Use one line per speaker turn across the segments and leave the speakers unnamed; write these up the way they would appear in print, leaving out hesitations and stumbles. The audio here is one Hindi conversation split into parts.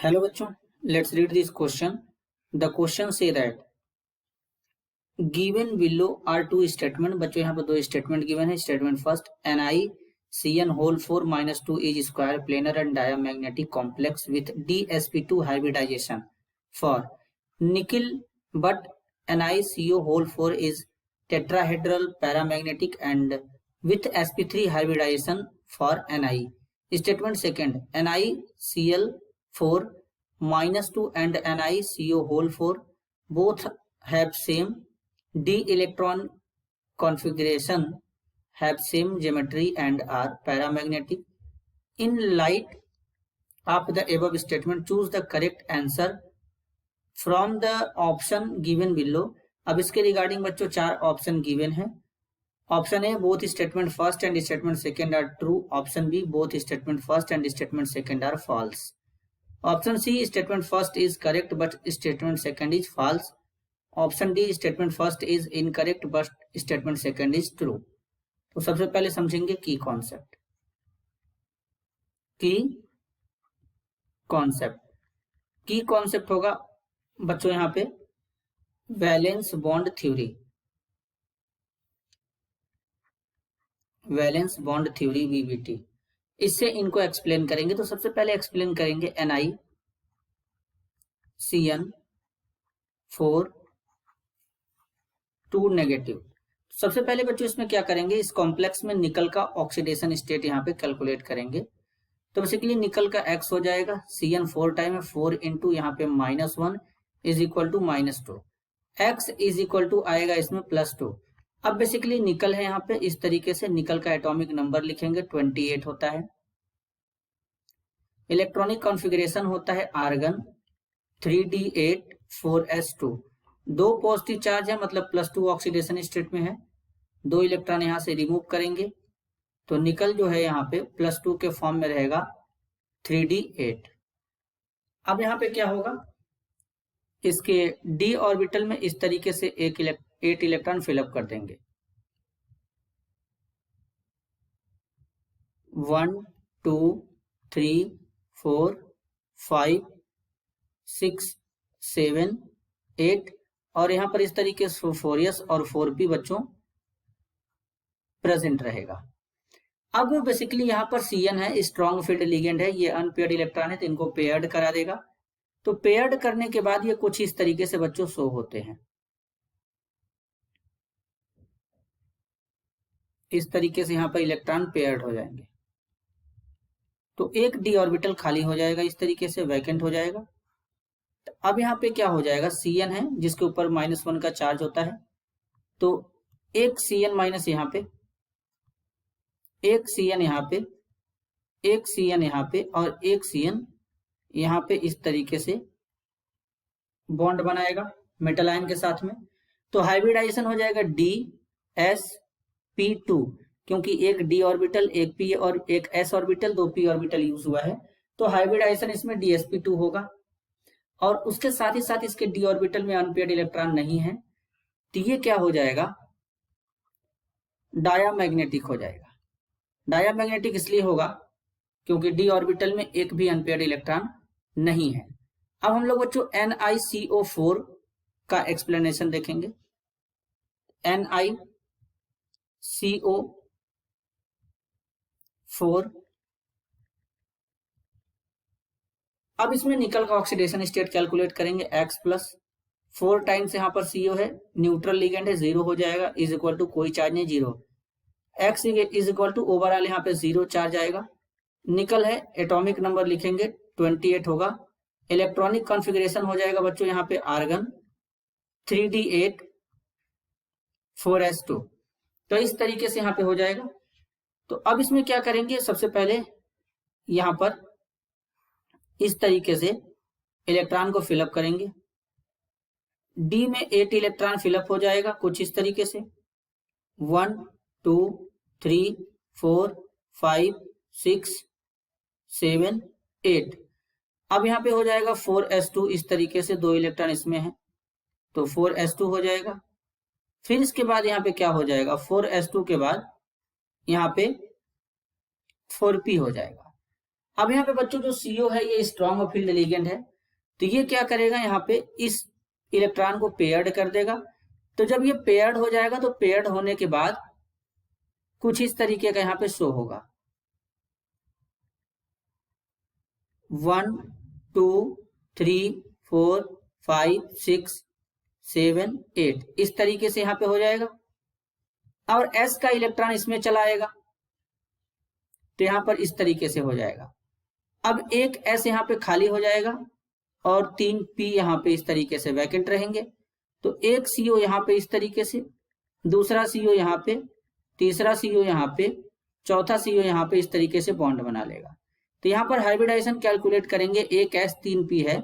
Hello बच्चों, let's read this question. The question say that given below are two statement. बच्चों यहाँ पर दो statement given है. Statement first, NiCN whole 4 minus 2 is square planar and diamagnetic complex with DsP2 hybridization for nickel, but NiCO whole 4 is tetrahedral paramagnetic and with sp3 hybridization for Ni. Statement second, NiCl4 minus 2 and NiCO whole 4 both have same d electron configuration, have same geometry and are paramagnetic. In light of the above statement, choose the correct answer from the option given below. अब इसके रिगार्डिंग बच्चों चार ऑप्शन गिवन है. Option A, both statement first and statement second are true. Option B, both statement first and statement second are false. Option C, statement first is correct but statement second is false. Option D, statement first is incorrect but statement second is true. तो सबसे पहले समझेंगे की कॉन्सेप्ट. की कॉन्सेप्ट होगा बच्चों यहाँ पे valence bond theory. Valence bond theory VBT. इससे इनको एक्सप्लेन करेंगे. तो सबसे पहले एक्सप्लेन करेंगे NiCN4 2 नेगेटिव. सबसे पहले बच्चों इसमें क्या करेंगे, इस कॉम्प्लेक्स में निकल का ऑक्सीडेशन स्टेट यहाँ पे कैलकुलेट करेंगे. तो बेसिकली निकल का x हो जाएगा, CN4 टाइम है 4 इंटू यहाँ पे -1 is equal to -2. x is equal to आएगा इसमें +2. अब बेसिकली निकल है यहाँ पे, इस तरीके से निकल का एटॉमिक नंबर लिखेंगे 28 होता है. इलेक्ट्रॉनिक कॉन्फ़िगरेशन होता है आर्गन 3d8 4s2. दो पॉजिटिव चार्ज है मतलब +2 ऑक्सीडेशन स्टेट में है. दो इलेक्ट्रॉन यहां से रिमूव करेंगे तो निकल जो है यहाँ पे +2 के फॉर्म में रहेगा 3d8. अब यहाँ पे क्या होगा, इसके d ऑर्बिटल में इस तरीके से 8 इलेक्ट्रॉन फिलअप कर देंगे. 1 2 3 4 5 6 7 8 और यहाँ पर इस तरीके से 4s और 4p बच्चों प्रेजेंट रहेगा. अब बेसिकली यहाँ पर CN है, स्ट्रॉन्ग फील्ड लिगेंड है, ये अनपेयर्ड इलेक्ट्रॉन है तो इनको पेयर्ड करा देगा. तो पेयर्ड करने के बाद ये कुछ इस तरीके से बच्चों शो होते हैं. इस तरीके से यहाँ पर इलेक्ट्रॉन पेयर्ड हो जाएंगे. तो एक d ऑर्बिटल खाली हो जाएगा, इस तरीके से वैकेंट हो जाएगा. अब यहाँ पे क्या हो जाएगा, CN है जिसके ऊपर -1 का चार्ज होता है. तो एक CN माइनस यहाँ पे, एक CN यहाँ पे, एक CN यहाँ पे और एक CN यहाँ पे इस तरीके से बॉन्ड बनाएगा मेटल आयन के साथ में. तो हाइब्रिडाइजेशन हो जाएगा DsP2, क्योंकि एक d ऑर्बिटल, एक p और एक s ऑर्बिटल, दो p ऑर्बिटल यूज हुआ है. तो हाइब्रिडाइजेशन इसमें DsP2 होगा. और उसके साथ ही साथ इसके d ऑर्बिटल में अनपेयर्ड इलेक्ट्रॉन नहीं है तो ये क्या हो जाएगा, डायामैग्नेटिक हो जाएगा. डायामैग्नेटिक इसलिए होगा क्योंकि d ऑर्बिटल में एक भी अनपेयर्ड इलेक्ट्रॉन नहीं है. अब हम लोग बच्चों NiCO4 का एक्सप्लेनेशन देखेंगे. NiCO4, अब इसमें निकल का ऑक्सीडेशन स्टेट कैलकुलेट करेंगे. X+4 टाइम्स यहाँ पर CO है, न्यूट्रल लिगेंड है, 0 हो जाएगा, इज इक्वल टू कोई चार्ज नहीं 0. X is equal to overall यहाँ पे 0 चार्ज आएगा. निकल है, एटॉमिक नंबर लिखेंगे 28 होगा. इलेक्ट्रॉनिक कॉन्फ़िगरेशन हो जाएगा बच्चों यहाँ पे आर्गन 3d8 4s2. तो इस तरीके से यहाँ पे हो जाएगा. तो अब इसमें क्या करेंगे, सबसे पहले यहाँ पर इस तरीके से इलेक्ट्रॉन को फिलअप करेंगे. D में 8 इलेक्ट्रॉन फिलअप हो जाएगा कुछ इस तरीके से 1 2 3 4 5 6 7 8. अब यहाँ पे हो जाएगा 4s2, इस तरीके से दो इलेक्ट्रॉन इसमें है तो 4s2 हो जाएगा. फिर इसके बाद यहाँ पे क्या हो जाएगा, 4s2 के बाद यहाँ पे 4p हो जाएगा. अब यहाँ पे बच्चों जो CO है ये स्ट्रॉन्ग फील्ड लिगेंड है, तो ये क्या करेगा, यहाँ पे इस इलेक्ट्रॉन को पेयर्ड कर देगा। तो जब ये पेयर्ड हो जाएगा तो पेयर्ड होने के बाद कुछ इस तरीके का यहाँ पे शो होगा, 1 2 3 4 5 6 7 8 इस तरीके से यहाँ पे हो जाएगा। और S का इलेक्ट्रॉन इसमें चला आएगा तो यहाँ पर इस तरीके से हो जाएगा। अब एक S यहाँ पे खाली हो जाएगा और 3 P यहाँ पे इस तरीके से वैकेंट रहेंगे। तो एक CO यहाँ पे इस तरीके से, दूसरा CO यहाँ पे, तीसरा CO यहाँ पे, चौथा CO यहाँ पे इस तरीके से बॉन्ड बना लेगा। तो यहाँ पर हाइब्रिडाइजेशन कैलकुलेट करेंगे, एक S 3 P है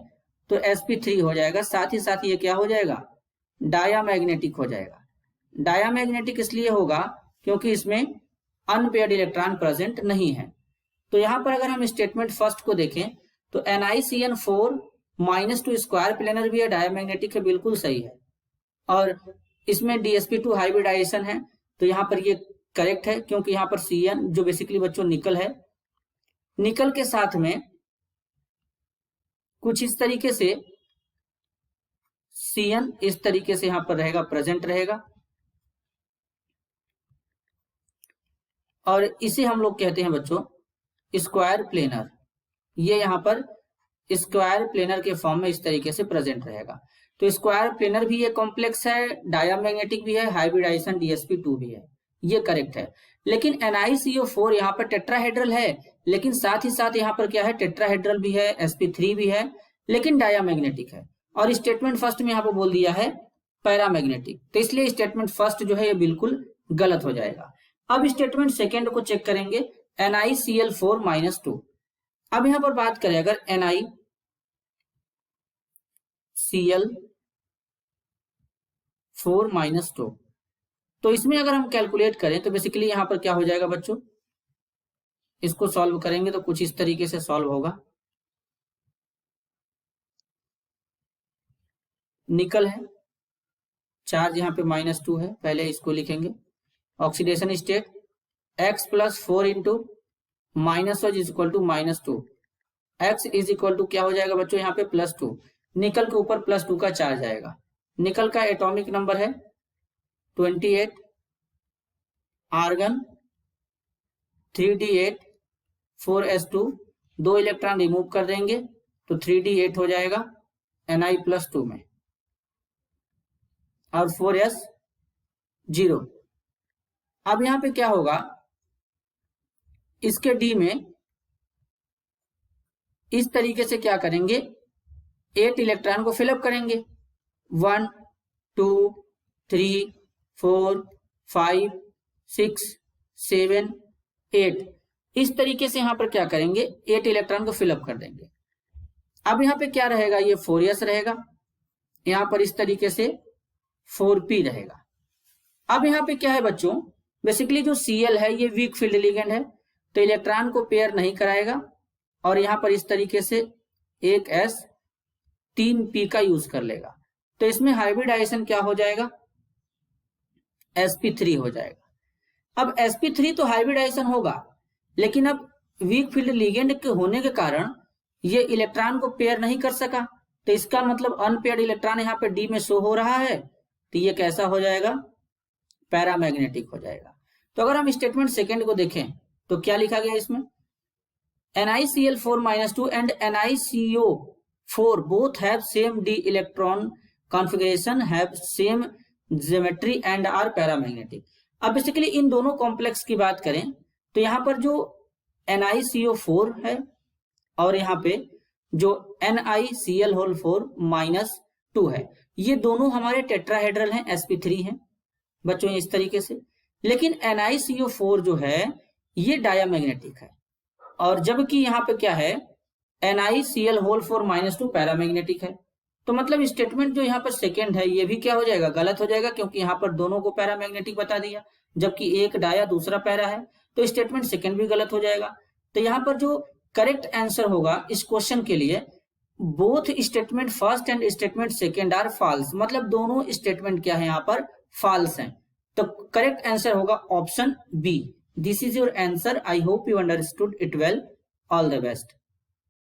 तो sp3 हो जाएगा। साथ ही साथ ये क्या हो जाएगा, डायामैग्नेटिक हो जाएगा। डायामैग्नेटिक इसलिए होगा क्योंकि इसमें अनपेयर्ड इलेक्ट्रॉन प्रेजेंट नहीं है। तो यहाँ पर अगर हम स्टेटमेंट फर्स्ट को देखें तो NiCN4 -2 स्क्वायर प्लेनर भी है, डायामैग्नेटिक है, बिल्कुल सही है। और इसमें DsP2 हाइब्रिडाइजेशन है तो यहाँ पर ये करेक्ट है, क्योंकि यहाँ पर Cn जो बेसिकली बच्चों निकल है, निकल के साथ में कुछ इस तरीके से Cn इस तरीके से यहाँ पर रहेगा, प्रेजेंट रहेगा। और इसे हम लोग कहते हैं बच्चों स्क्वायर प्लेनर। ये यहाँ पर स्क्वायर प्लेनर के फॉर्म में इस तरीके से प्रेजेंट रहेगा। तो स्क्वायर प्लेनर भी ये कॉम्प्लेक्स है, डायामैग्नेटिक भी है, हाइब्रिडाइजेशन DsP2 भी है, ये करेक्ट है। लेकिन NiCO4 यहाँ पर टेट्राहेड्रल है, लेकिन साथ ही साथ यहाँ पर क्या है, टेट्राहेड्रल भी है, sp3 भी है, लेकिन डायामैग्नेटिक है। और स्टेटमेंट फर्स्ट में यहाँ पर बोल दिया है पैरामैग्नेटिक, तो इसलिए स्टेटमेंट फर्स्ट जो है ये बिल्कुल गलत हो जाएगा। अब स्टेटमेंट सेकेंड को चेक करेंगे, NiCl4 -2। अब यहां पर बात करें अगर NiCl4 -2, तो इसमें अगर हम कैलकुलेट करें तो बेसिकली यहां पर क्या हो जाएगा बच्चों, इसको सॉल्व करेंगे तो कुछ इस तरीके से सॉल्व होगा। निकल है, चार्ज यहाँ पे -2 है, पहले इसको लिखेंगे। Oxidation state x + 4 into -1 is equal to -2, x is equal to क्या हो जाएगा बच्चों यहाँ पे +2। निकल के ऊपर +2 का चार्ज आएगा। निकल का एटॉमिक नंबर है 28, argon 3d8 4s2, 2 electron remove कर देंगे तो 3d8 हो जाएगा Ni+2 में, और 4s 0। अब यहां पे क्या होगा, इसके D में इस तरीके से क्या करेंगे, 8 इलेक्ट्रॉन को फिलअप करेंगे, 1 2 3 4 5 6 7 8 इस तरीके से यहां पर क्या करेंगे, 8 इलेक्ट्रॉन को फिलअप कर देंगे। अब यहां पे क्या रहेगा, ये 4s रहेगा, यहां पर इस तरीके से 4p रहेगा। अब यहां पे क्या है बच्चों, बेसिकली जो Cl है ये वीक फील्ड लिगेंड है, तो इलेक्ट्रॉन को पेयर नहीं कराएगा, और यहां पर इस तरीके से एक S 3p का यूज कर लेगा। तो इसमें हाइब्रिडाइजेशन क्या हो जाएगा, sp3 हो जाएगा। अब sp3 तो हाइब्रिडाइजेशन होगा, लेकिन अब वीक फील्ड लिगेंड के होने के कारण ये इलेक्ट्रॉन को पेयर नहीं कर सका, तो इसका मतलब अनपेयर्ड इलेक्ट्रॉन यहाँ पे D में शो हो रहा है, तो ये कैसा हो जाएगा, पैरामैग्नेटिक हो जाएगा। तो अगर हम स्टेटमेंट सेकेंड को देखें तो क्या लिखा गया इसमें, NiCl4 -2 and NiCO4 both have same d electron configuration, have same geometry and are paramagnetic। अब बेसिकली इन दोनों कॉम्प्लेक्स की बात करें तो यहाँ पर जो NiCO4 है और यहाँ पे जो NiCl4 -2 है, ये दोनों हमारे टेट्राहेड्रल हैं, sp3 हैं बच्चों इस तरीके से। लेकिन NiCO4 जो है ये डायामैग्नेटिक है, और जबकि यहाँ पे क्या है, NiCl4 -2 पैरामैग्नेटिक है। तो मतलब स्टेटमेंट जो यहाँ पर सेकेंड है ये भी क्या हो जाएगा, गलत हो जाएगा, क्योंकि यहाँ पर दोनों को पैरामैग्नेटिक बता दिया, जबकि एक डाया दूसरा पैरा है, तो स्टेटमेंट सेकेंड भी गलत हो जाएगा। तो यहाँ पर जो करेक्ट आंसर होगा इस क्वेश्चन के लिए, both statement first and statement second are false, मतलब दोनों स्टेटमेंट क्या है यहाँ पर फॉल्स हैं। तो करेक्ट आंसर होगा option B. This is your answer. I hope you understood it well. All the best.